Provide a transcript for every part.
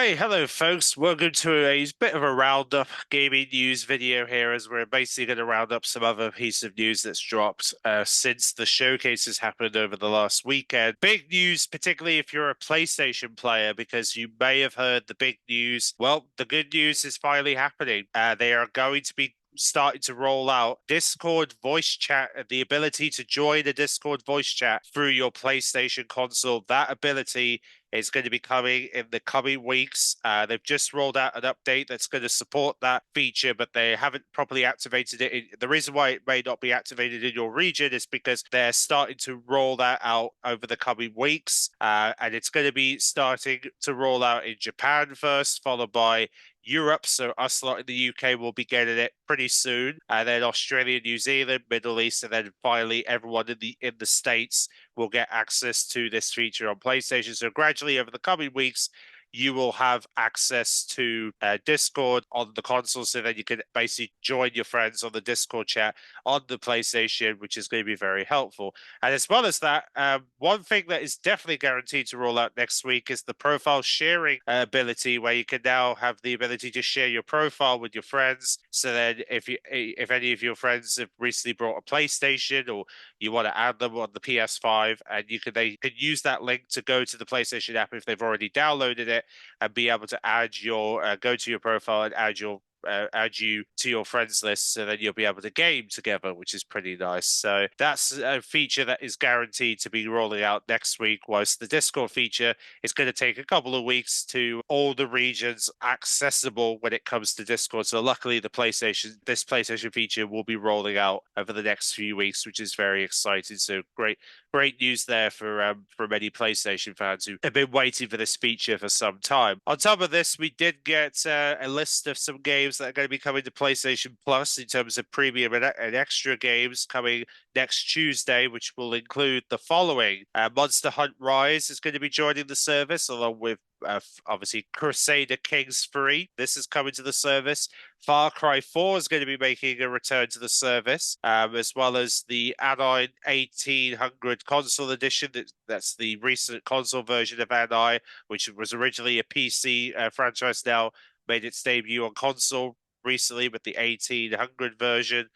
Right, hello folks. Welcome to a bit of a roundup gaming news video here, as we're basically going to round up some other piece of news that's dropped since the showcases happened over the last weekend. Big news, particularly if you're a PlayStation player, because you may have heard the big news. Well, the good news is finally happening. They are going to be starting to roll out Discord voice chat and the ability to join a Discord voice chat through your PlayStation console. That ability is going to be coming in the coming weeks. They've just rolled out an update that's going to support that feature, but they haven't properly activated it. The reason why it may not be activated in your region is because they're starting to roll that out over the coming weeks. And it's going to be starting to roll out in Japan first, followed by Europe, so us lot in the UK will be getting it pretty soon, and then Australia, New Zealand, Middle East, and then finally everyone in the States will get access to this feature on PlayStation. So gradually over the coming weeks, you will have access to Discord on the console, so then you can basically join your friends on the Discord chat on the PlayStation, which is going to be very helpful. And as well as that, one thing that is definitely guaranteed to roll out next week is the profile sharing ability, where you can now have the ability to share your profile with your friends. So then, if any of your friends have recently brought a PlayStation, or you want to add them on the PS5, and they can use that link to go to the PlayStation app if they've already downloaded it, and be able to add your go to your profile and add you to your friends list, so then you'll be able to game together, which is pretty nice. So that's a feature that is guaranteed to be rolling out next week, whilst the Discord feature is going to take a couple of weeks to all the regions accessible when it comes to Discord. So luckily this PlayStation feature will be rolling out over the next few weeks, which is very exciting. So great news there for many PlayStation fans who have been waiting for this feature for some time. On top of this, we did get a list of some games that are going to be coming to PlayStation Plus in terms of premium and extra games coming next Tuesday, which will include the following. Monster Hunt Rise is going to be joining the service, along with obviously Crusader Kings 3. This is coming to the service. Far Cry 4 is going to be making a return to the service, as well as the add-on 1800 console edition. That's the recent console version of Anni, which was originally a PC franchise, now made its debut on console recently with the 1800 version.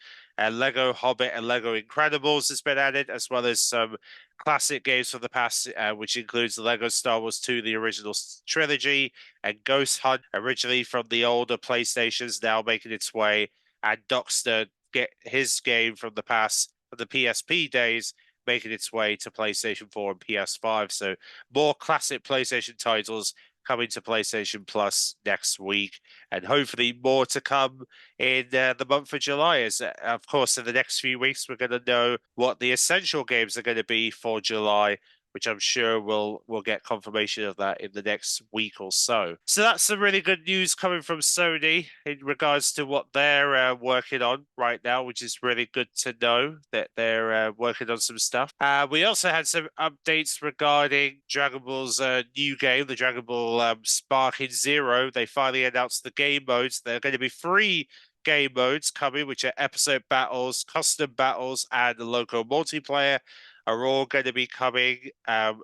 Lego Hobbit and Lego Incredibles has been added, as well as some classic games from the past, which includes the Lego Star Wars 2, the original trilogy, and Ghost Hunt, originally from the older PlayStations, now making its way, and Dockster get his game from the past, from the PSP days, making its way to PlayStation 4 and PS5. So more classic PlayStation titles coming to PlayStation Plus next week, and hopefully more to come in the month of July. As of course, in the next few weeks, we're going to know what the essential games are going to be for July, which I'm sure we'll get confirmation of that in the next week or so. So that's some really good news coming from Sony in regards to what they're working on right now, which is really good to know that they're working on some stuff. We also had some updates regarding Dragon Ball's new game, the Dragon Ball Sparking Zero. They finally announced the game modes. There are going to be 3 game modes coming, which are episode battles, custom battles, and the local multiplayer, are all going to be coming,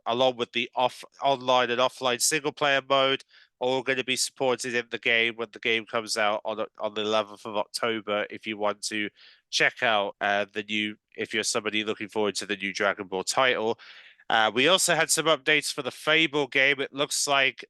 along with the online and offline single player mode, all going to be supported in the game when the game comes out on the 11th of October. If you want to check out if you're somebody looking forward to the new Dragon Ball title. We also had some updates for the Fable game. It looks like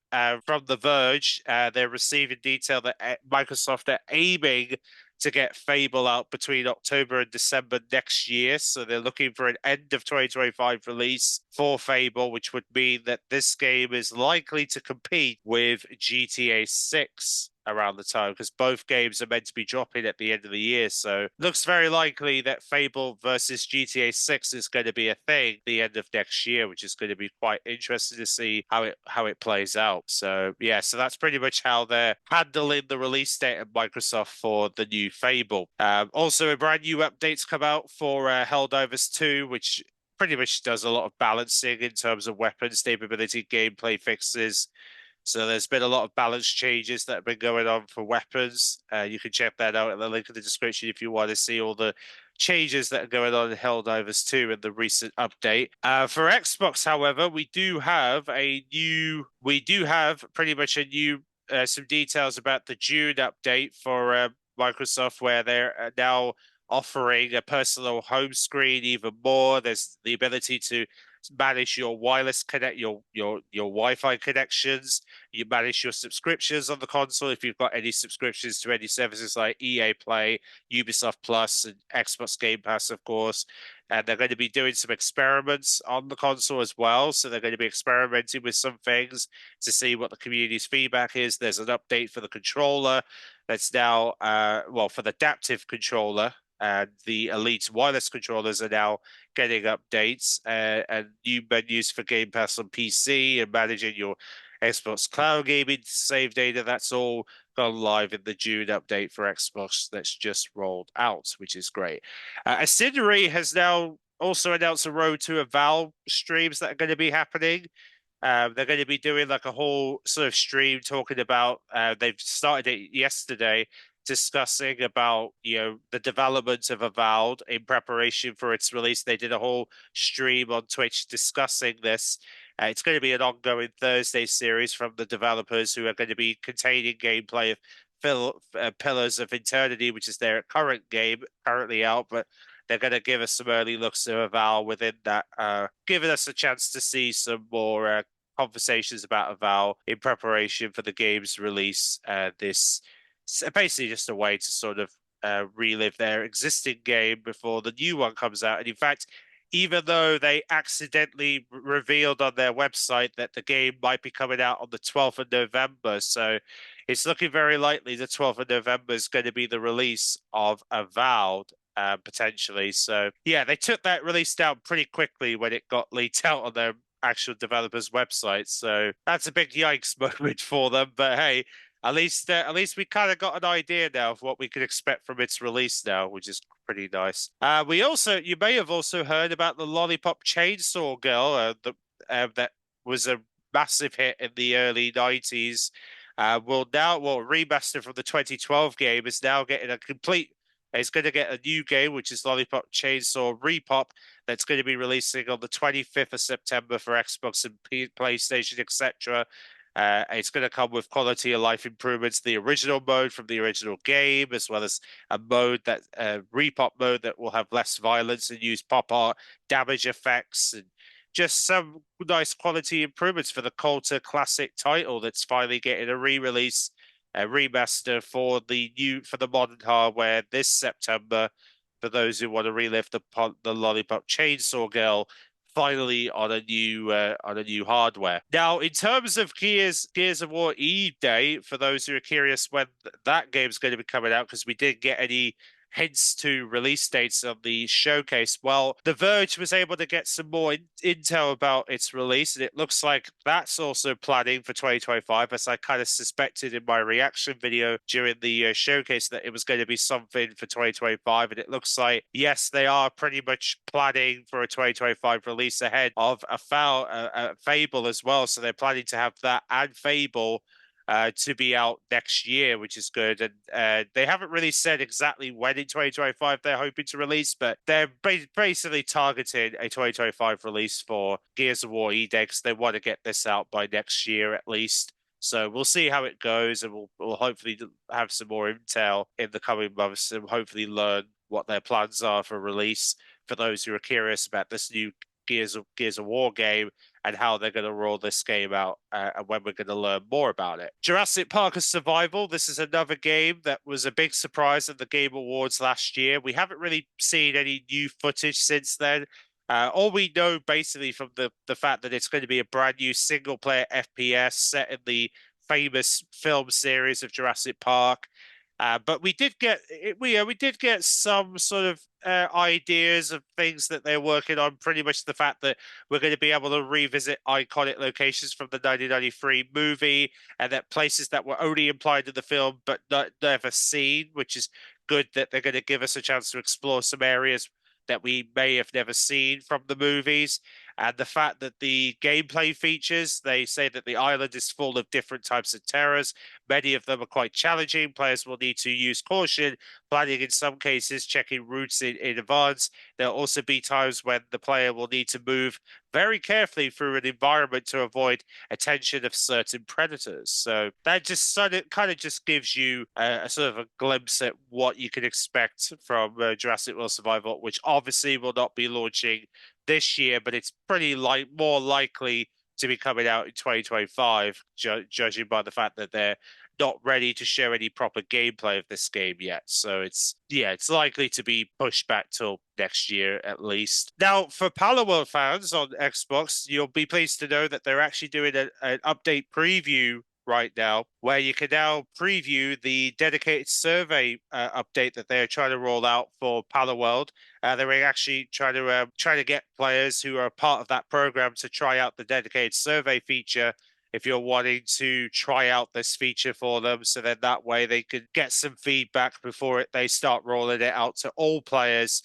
from The Verge, they're receiving detail that Microsoft are aiming to get Fable out between October and December next year. So they're looking for an end of 2025 release for Fable, which would mean that this game is likely to compete with GTA 6 around the time, because both games are meant to be dropping at the end of the year. So looks very likely that Fable versus GTA 6 is going to be a thing at the end of next year, which is going to be quite interesting to see how it plays out. So yeah, so that's pretty much how they're handling the release date of Microsoft for the new Fable. Also, a brand new updates come out for Helldivers 2, which pretty much does a lot of balancing in terms of weapon stability, gameplay fixes. So there's been a lot of balance changes that have been going on for weapons. You can check that out in the link in the description if you want to see all the changes that are going on in Helldivers 2 in the recent update. For Xbox, however, we do have pretty much a new some details about the June update for Microsoft, where they're now offering a personal home screen even more. There's the ability to manage your wireless connect your Wi-Fi connections. You manage your subscriptions on the console if you've got any subscriptions to any services like EA Play, Ubisoft Plus, and Xbox Game Pass, of course. And they're going to be doing some experiments on the console as well. So they're going to be experimenting with some things to see what the community's feedback is. There's an update for the controller that's now, well, for the adaptive controller. And the Elite wireless controllers are now getting updates and new menus for Game Pass on PC and managing your Xbox Cloud gaming save data. That's all gone live in the June update for Xbox that's just rolled out, which is great. Acidary has now also announced a road to a Valve streams that are going to be happening. They're going to be doing like a whole sort of stream talking about, they've started it yesterday, discussing about, the development of Avowed in preparation for its release. They did a whole stream on Twitch discussing this. It's going to be an ongoing Thursday series from the developers who are going to be containing gameplay of Pillars of Eternity, which is their current game, currently out, but they're going to give us some early looks of Avowed within that, giving us a chance to see some more conversations about Avowed in preparation for the game's release. This basically just a way to sort of relive their existing game before the new one comes out. And in fact, even though they accidentally revealed on their website that the game might be coming out on the 12th of November, so it's looking very likely the 12th of November is going to be the release of Avowed. Potentially. So yeah, they took that release down pretty quickly when it got leaked out on their actual developers' website. So that's a big yikes moment for them. But hey, at least we kind of got an idea now of what we could expect from its release now, which is pretty nice. You may have also heard about the Lollipop Chainsaw Girl, that was a massive hit in the early 90s. Remaster from the 2012 game is now getting a complete. It's going to get a new game, which is Lollipop Chainsaw Repop, that's going to be releasing on the 25th of September for Xbox and PlayStation, etc. It's going to come with quality of life improvements, the original mode from the original game, as well as a repop mode that will have less violence and use pop art, damage effects, and just some nice quality improvements for the Coulter classic title that's finally getting a re-release, a remaster for the modern hardware this September. For those who want to relive the Lollipop Chainsaw Girl, finally on a new hardware. Now, in terms of Gears of War E Day, for those who are curious when that game's going to be coming out, because we didn't get any hints to release dates on the showcase. Well, The Verge was able to get some more intel about its release, and it looks like that's also planning for 2025, as I kind of suspected in my reaction video during the showcase that it was going to be something for 2025, and it looks like, yes, they are pretty much planning for a 2025 release ahead of a Fable as well, so they're planning to have that and Fable to be out next year, which is good. And they haven't really said exactly when in 2025 they're hoping to release, but they're basically targeting a 2025 release for Gears of War E-Day because they want to get this out by next year at least. So we'll see how it goes, and we'll hopefully have some more intel in the coming months and hopefully learn what their plans are for release for those who are curious about this new Gears of War game and how they're going to roll this game out and when we're going to learn more about it. Jurassic Park Survival. This is another game that was a big surprise at the Game Awards last year. We haven't really seen any new footage since then. All we know basically from the fact that it's going to be a brand new single player FPS set in the famous film series of Jurassic Park. But we did get some sort of ideas of things that they're working on. Pretty much the fact that we're going to be able to revisit iconic locations from the 1993 movie, and that places that were only implied in the film but never seen, which is good that they're going to give us a chance to explore some areas that we may have never seen from the movies. And the fact that the gameplay features, they say that the island is full of different types of terrors. Many of them are quite challenging. Players will need to use caution, planning in some cases, checking routes in advance. There'll also be times when the player will need to move very carefully through an environment to avoid attention of certain predators. So that just sort of kind of just gives you a sort of a glimpse at what you can expect from Jurassic World Survival, which obviously will not be launching this year, but it's pretty more likely to be coming out in 2025, judging by the fact that they're not ready to show any proper gameplay of this game yet. So it's likely to be pushed back till next year at least. Now, for Palworld fans on Xbox, you'll be pleased to know that they're actually doing an update preview right now, where you can now preview the dedicated survey update that they're trying to roll out for Palworld. They're actually trying to get players who are part of that program to try out the dedicated survey feature if you're wanting to try out this feature for them. So then that way they could get some feedback before they start rolling it out to all players.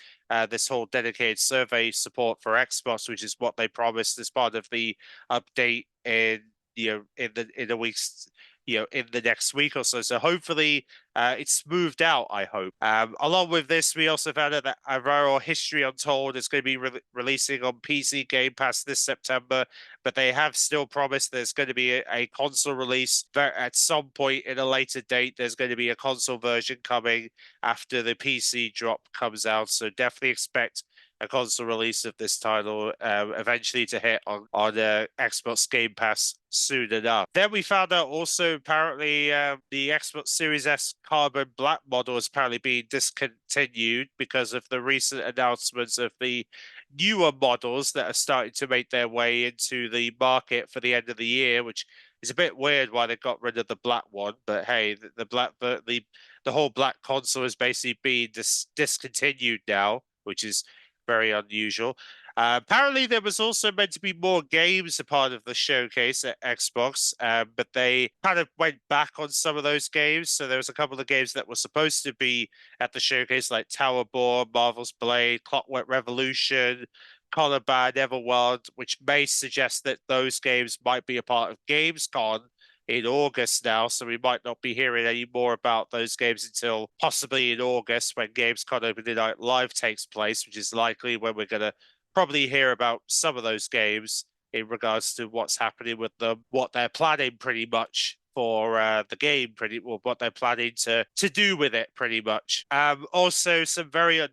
This whole dedicated survey support for Xbox, which is what they promised as part of the update in in the weeks in the next week or so. So hopefully it's smoothed out, I hope. Along with this, we also found out that Aurora History Untold is going to be releasing on PC Game Pass this September, but they have still promised there's going to be a console release at some point in a later date. There's going to be a console version coming after the PC drop comes out, so definitely expect a console release of this title eventually to hit on Xbox Game Pass soon enough. Then we found out also apparently the Xbox Series S Carbon Black model is apparently being discontinued because of the recent announcements of the newer models that are starting to make their way into the market for the end of the year, which is a bit weird why they got rid of the black one. But hey, the whole black console is basically being discontinued now, which is very unusual. Apparently, there was also meant to be more games a part of the showcase at Xbox, but they kind of went back on some of those games. So there was a couple of games that were supposed to be at the showcase, like Towerborn, Marvel's Blade, Clockwork Revolution, Coloban, Everworld, which may suggest that those games might be a part of Gamescom in August now, so we might not be hearing any more about those games until possibly in August when Gamescom Opening Night Live takes place, which is likely when we're going to probably hear about some of those games in regards to what's happening with them, what they're planning pretty much for the game, what they're planning to do with it, pretty much. Also, some very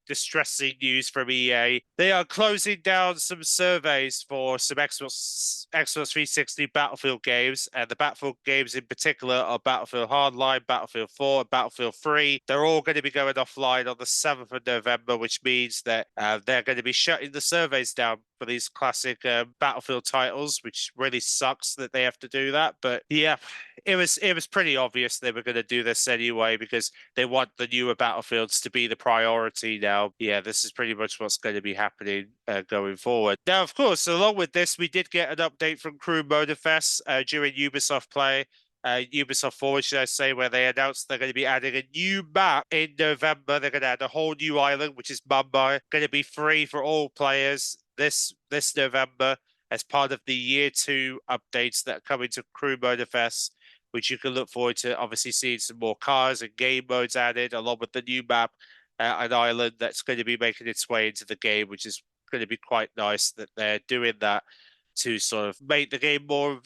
distressing news from EA. They are closing down some surveys for some Xbox 360 Battlefield games, and the Battlefield games in particular are Battlefield Hardline, Battlefield 4, and Battlefield 3. They're all going to be going offline on the 7th of November, which means that they're going to be shutting the surveys down for these classic Battlefield titles, which really sucks that they have to do that. But yeah, it was pretty obvious they were going to do this anyway because they want the newer Battlefields to be the priority now. Yeah, this is pretty much what's going to be happening going forward. Now, of course, along with this, we did get an update from Crew Motorfest during Ubisoft Play. Ubisoft Forward, should I say, where they announced they're going to be adding a new map in November. They're going to add a whole new island, which is Mumbai, going to be free for all players this November as part of the Year 2 updates that are coming to Crew Motorfest, which you can look forward to obviously seeing some more cars and game modes added, along with the new map, an island that's going to be making its way into the game, which is going to be quite nice that they're doing that to sort of make the game more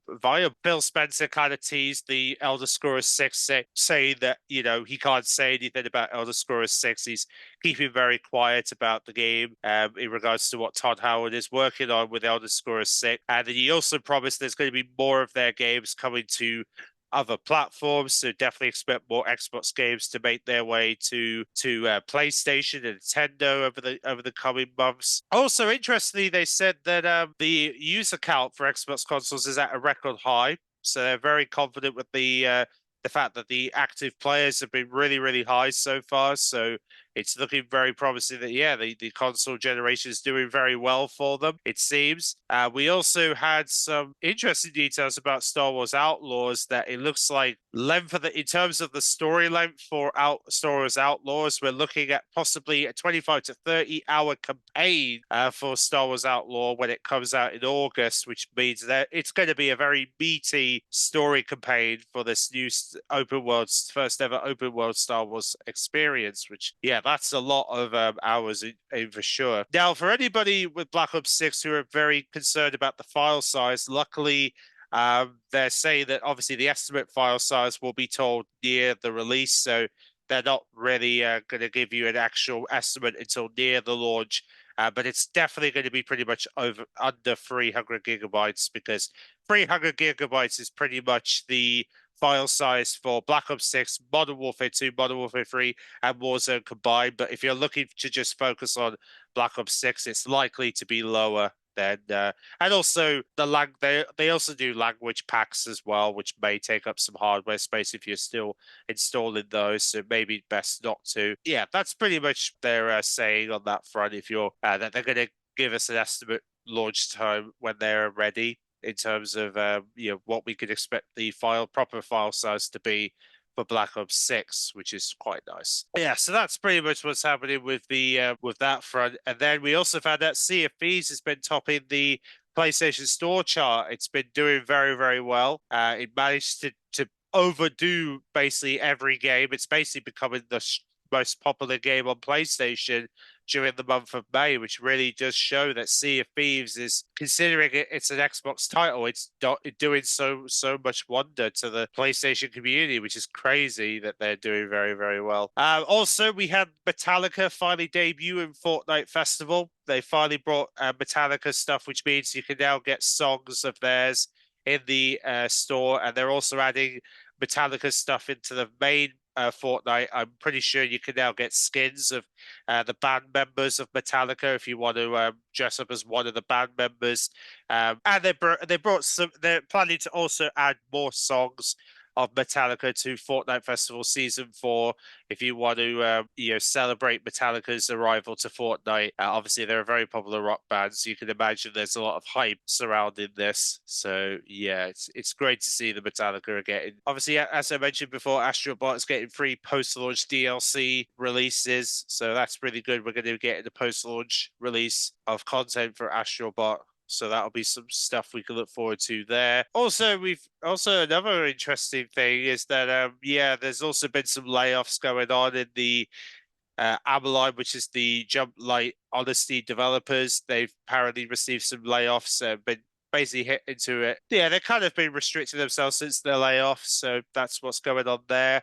viable. Phil Spencer kind of teased the Elder Scrolls 6, saying that, he can't say anything about Elder Scrolls 6. He's keeping very quiet about the game in regards to what Todd Howard is working on with Elder Scrolls 6. And then he also promised there's going to be more of their games coming to other platforms, so definitely expect more Xbox games to make their way to PlayStation and Nintendo over the coming months. Also, interestingly, they said that the user count for Xbox consoles is at a record high, so they're very confident with the fact that the active players have been really, really high so far. So it's looking very promising that, yeah, the console generation is doing very well for them, it seems. We also had some interesting details about Star Wars Outlaws, that it looks like length of in terms of the story length for Star Wars Outlaws, we're looking at possibly a 25 to 30-hour campaign for Star Wars Outlaw when it comes out in August, which means that it's going to be a very meaty story campaign for this new open world, first ever open world Star Wars experience, which, yeah, that's a lot of hours in for sure. Now, for anybody with Black Ops 6 who are very concerned about the file size, luckily, they're saying that obviously the estimate file size will be told near the release, so they're not really going to give you an actual estimate until near the launch. But it's definitely going to be pretty much under 300 gigabytes, because 300 gigabytes is pretty much the file size for Black Ops 6, Modern Warfare 2, Modern Warfare 3, and Warzone combined. But if you're looking to just focus on Black Ops 6, it's likely to be lower than and also they also do language packs as well, which may take up some hardware space if you're still installing those. So maybe best not to. Yeah, that's pretty much their saying on that front. If you're that they're going to give us an estimate launch time when they're ready, in terms of what we could expect the proper file size to be for Black Ops 6, which is quite nice. Yeah, so that's pretty much what's happening with the with that front. And then we also found out Sea of Thieves has been topping the PlayStation Store chart. It's been doing very, very well. It managed to overdo basically every game. It's basically becoming the most popular game on PlayStation during the month of May, which really does show that Sea of Thieves is, considering it's an Xbox title, it's doing so much wonder to the PlayStation community, which is crazy that they're doing very, very well. Also, we had Metallica finally debut in Fortnite Festival. They finally brought Metallica stuff, which means you can now get songs of theirs in the store, and they're also adding Metallica stuff into the main Fortnite. I'm pretty sure you can now get skins of the band members of Metallica if you want to dress up as one of the band members. And they brought some. They're planning to also add more songs of Metallica to Fortnite Festival Season 4 if you want to celebrate Metallica's arrival to Fortnite. Obviously, they're a very popular rock band, so you can imagine there's a lot of hype surrounding this. So yeah, it's great to see the Metallica are getting. Obviously, as I mentioned before, Astro Bot is getting free post-launch DLC releases, so that's really good. We're going to get the post-launch release of content for Astro Bot, so that'll be some stuff we can look forward to there. Also, we've also another interesting thing is that there's also been some layoffs going on in the Ameline, which is the Jump Light Honesty developers. They've apparently received some layoffs, been basically hit into it. Yeah, they've kind of been restricting themselves since their layoffs, so that's what's going on there.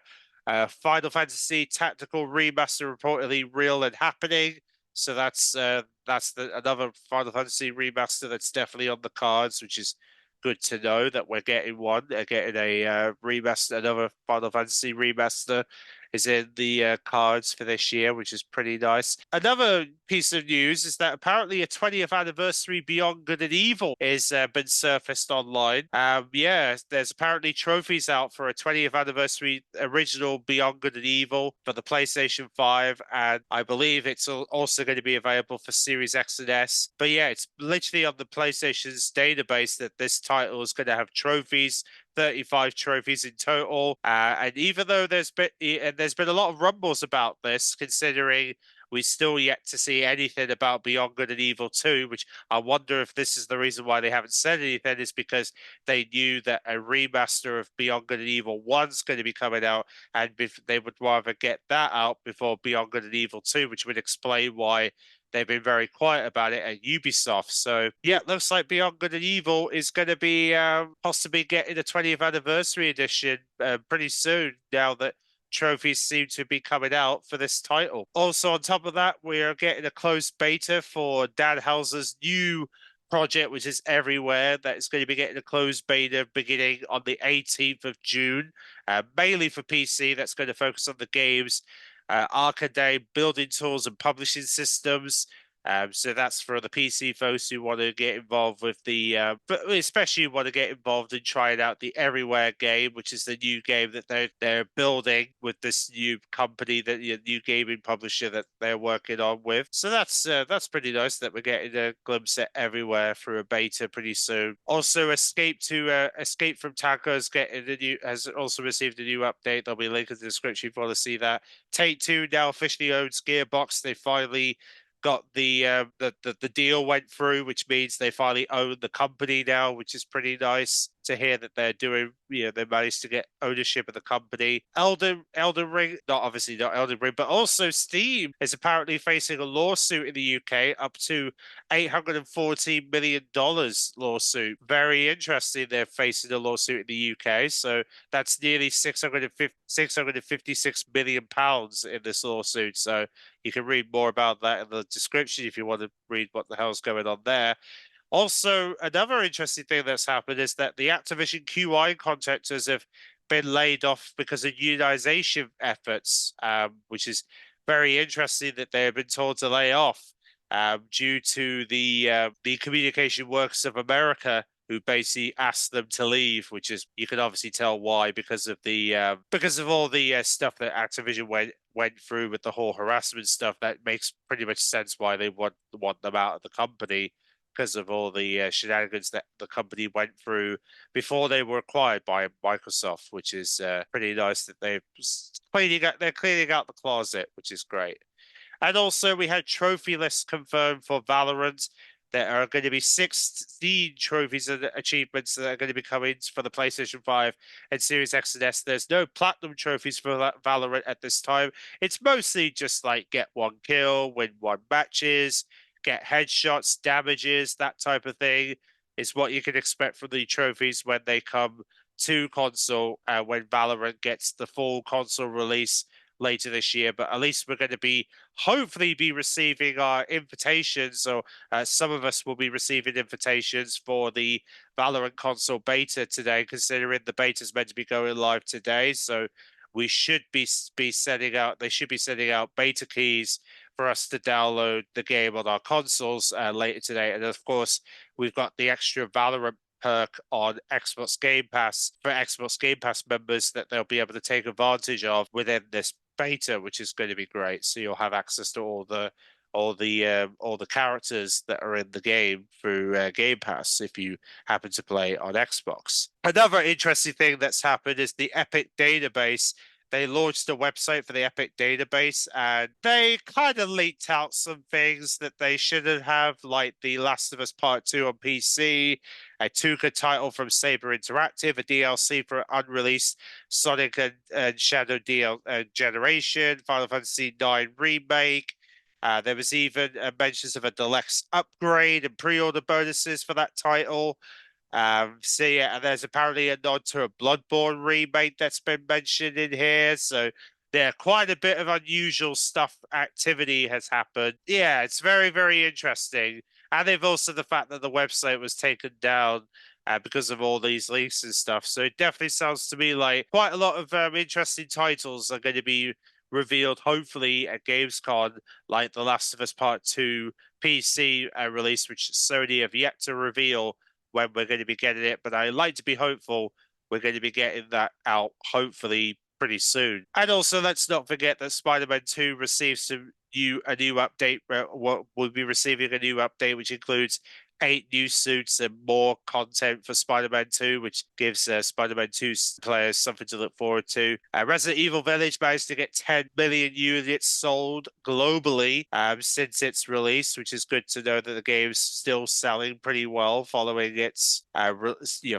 Final Fantasy Tactical Remaster reportedly real and happening. So that's another Final Fantasy remaster that's definitely on the cards, which is good to know that we're getting one. Getting a remaster, another Final Fantasy remaster is in the cards for this year, which is pretty nice. Another piece of news is that apparently a 20th anniversary Beyond Good and Evil is been surfaced online. There's apparently trophies out for a 20th anniversary original Beyond Good and Evil for the PlayStation 5, and I believe it's also going to be available for Series X and S. But yeah, it's literally on the PlayStation's database that this title is going to have trophies. 35 trophies in total. And even though there's been a lot of rumbles about this, considering we still yet to see anything about Beyond Good and Evil 2, which I wonder if this is the reason why they haven't said anything, is because they knew that a remaster of Beyond Good and Evil 1's going to be coming out, and they would rather get that out before Beyond Good and Evil 2, which would explain why they've been very quiet about it at Ubisoft. So yeah, it looks like Beyond Good and Evil is going to be possibly getting a 20th anniversary edition pretty soon, now that trophies seem to be coming out for this title. Also, on top of that, we are getting a closed beta for Dan Houser's new project, which is Everywhere, that is going to be getting a closed beta beginning on the 18th of June, mainly for PC. That's going to focus on the games Arcade, building tools and publishing systems. So that's for the PC folks who want to get involved with but especially want to get involved in trying out the Everywhere game, which is the new game that they're building with this new company, that new gaming publisher that they're working on with. So that's pretty nice that we're getting a glimpse at Everywhere through a beta pretty soon. Also, Escape from Tarkov has also received a new update. There'll be a link in the description if you want to see that. Take-Two now officially owns Gearbox. They finally got the deal went through, which means they finally own the company now, which is pretty nice to hear that they're doing. They managed to get ownership of the company. Elden Ring, not Elden Ring, but also Steam is apparently facing a lawsuit in the UK up to $814 million lawsuit. Very interesting. They're facing a lawsuit in the UK, so that's nearly 656 million pounds in this lawsuit. So you can read more about that in the description if you want to read what the hell's going on there. Also, another interesting thing that's happened is that the Activision QI contractors have been laid off because of unionization efforts, which is very interesting that they have been told to lay off due to the Communication Workers of America, who basically asked them to leave, which is, you can obviously tell why, because of all the stuff that Activision went through with the whole harassment stuff. That makes pretty much sense why they want them out of the company, because of all the shenanigans that the company went through before they were acquired by Microsoft, which is pretty nice that they're cleaning out the closet, which is great. And also, we had trophy lists confirmed for Valorant. There are going to be 16 trophies and achievements that are going to be coming for the PlayStation 5 and Series X and S. There's no platinum trophies for Valorant at this time. It's mostly just like get one kill, win one matches, get headshots, damages, that type of thing is what you can expect from the trophies when they come to console, when Valorant gets the full console release later this year. But at least we're going to hopefully be receiving our invitations, or some of us will be receiving invitations for the Valorant console beta today, considering the beta is meant to be going live today. So we should be sending out, they should be sending out beta keys for us to download the game on our consoles later today. And of course, we've got the extra Valorant perk on Xbox Game Pass for Xbox Game Pass members that they'll be able to take advantage of within this beta, which is going to be great. So you'll have access to all the characters that are in the game through Game Pass if you happen to play on Xbox. Another interesting thing that's happened is the Epic database. They launched a website for the Epic database, and they kind of leaked out some things that they shouldn't have, like The Last of Us Part 2 on PC, a Tuca title from Saber Interactive, a DLC for unreleased Sonic and Shadow Generation, Final Fantasy IX Remake. There was even mentions of a deluxe upgrade and pre-order bonuses for that title. So yeah, and there's apparently a nod to a Bloodborne remake that's been mentioned in here. So yeah, quite a bit of unusual activity has happened. Yeah, it's very, very interesting. And they've also the fact that the website was taken down because of all these leaks and stuff. So it definitely sounds to me like quite a lot of interesting titles are going to be revealed, hopefully, at Gamescom, like The Last of Us Part 2 PC release, which Sony have yet to reveal when we're going to be getting it, but I like to be hopeful we're going to be getting that out hopefully pretty soon. And also, let's not forget that Spider-Man 2 receives a new update. We'll be receiving a new update, which includes 8 new suits and more content for Spider-Man 2, which gives Spider-Man 2 players something to look forward to. Resident Evil Village managed to get 10 million units sold globally since its release, which is good to know that the game's still selling pretty well following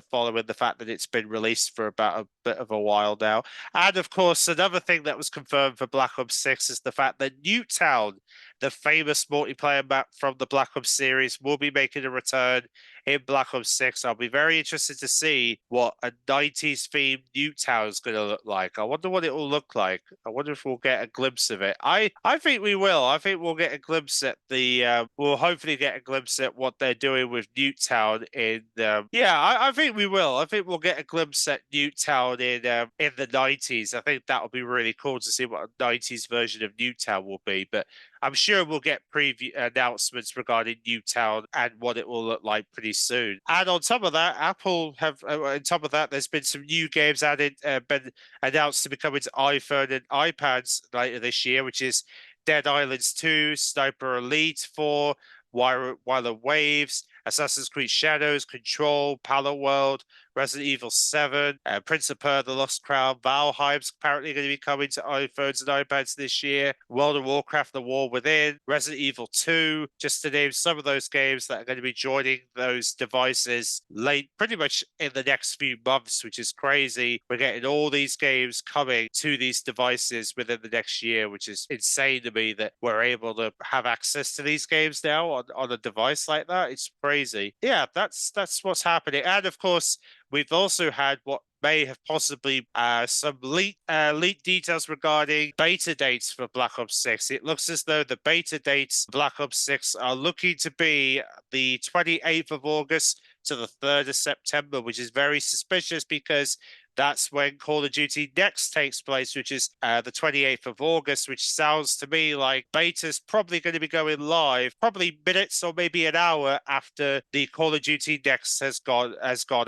following the fact that it's been released for about a bit of a while now. And of course, another thing that was confirmed for Black Ops 6 is the fact that Newtown, the famous multiplayer map from the Black Ops series, will be making a return in Black Ops 6. I'll be very interested to see what a 90s themed Nuketown is going to look like. I wonder what it will look like. I wonder if we'll get a glimpse of it. I think we will. I think we'll get a glimpse at we'll hopefully get a glimpse at what they're doing with Nuketown in, yeah, I think we will. I think we'll get a glimpse at Nuketown in the 90s. I think that will be really cool to see what a 90s version of Nuketown will be. But I'm sure we'll get preview announcements regarding Newtown and what it will look like pretty soon. And on top of that, Apple have on top of that, there's been some new games added, been announced to be coming to iPhone and iPads later this year, which is Dead Islands 2, Sniper Elite 4, Wilder Waves, Assassin's Creed Shadows, Control, Palo World, Resident Evil 7, Prince of Persia: The Lost Crown, Valheim's apparently going to be coming to iPhones and iPads this year, World of Warcraft: The War Within, Resident Evil 2, just to name some of those games that are going to be joining those devices late, pretty much in the next few months, which is crazy. We're getting all these games coming to these devices within the next year, which is insane to me that we're able to have access to these games now on a device like that. It's crazy. Yeah, that's what's happening. And of course, we've also had what may have possibly some leaked details regarding beta dates for Black Ops 6. It looks as though the beta dates for Black Ops 6 are looking to be the 28th of August to the 3rd of September, which is very suspicious because that's when Call of Duty Next takes place, which is the 28th of August, which sounds to me like beta's probably going to be going live, probably minutes or maybe an hour after the Call of Duty Next has gone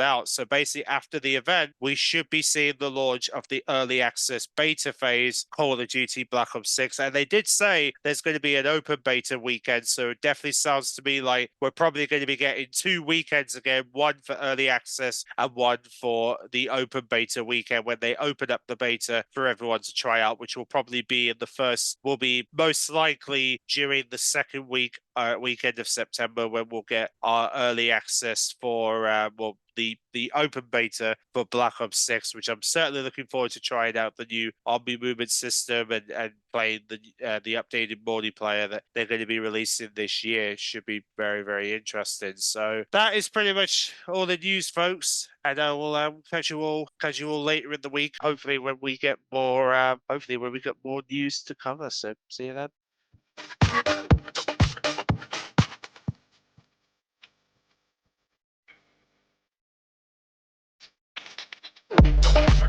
out. So basically, after the event, we should be seeing the launch of the early access beta phase Call of Duty Black Ops 6. And they did say there's going to be an open beta weekend, so it definitely sounds to me like we're probably going to be getting 2 weekends again, one for early access and one for the open beta weekend when they open up the beta for everyone to try out, which will probably be will be most likely during the second weekend of September, when we'll get our early access for the open beta for Black Ops 6, which I'm certainly looking forward to trying out the new army movement system and playing the updated multiplayer that they're going to be releasing this year. It should be very, very interesting. So that is pretty much all the news, folks. And I will catch you all later in the week. Hopefully when we get more news to cover. So see you then.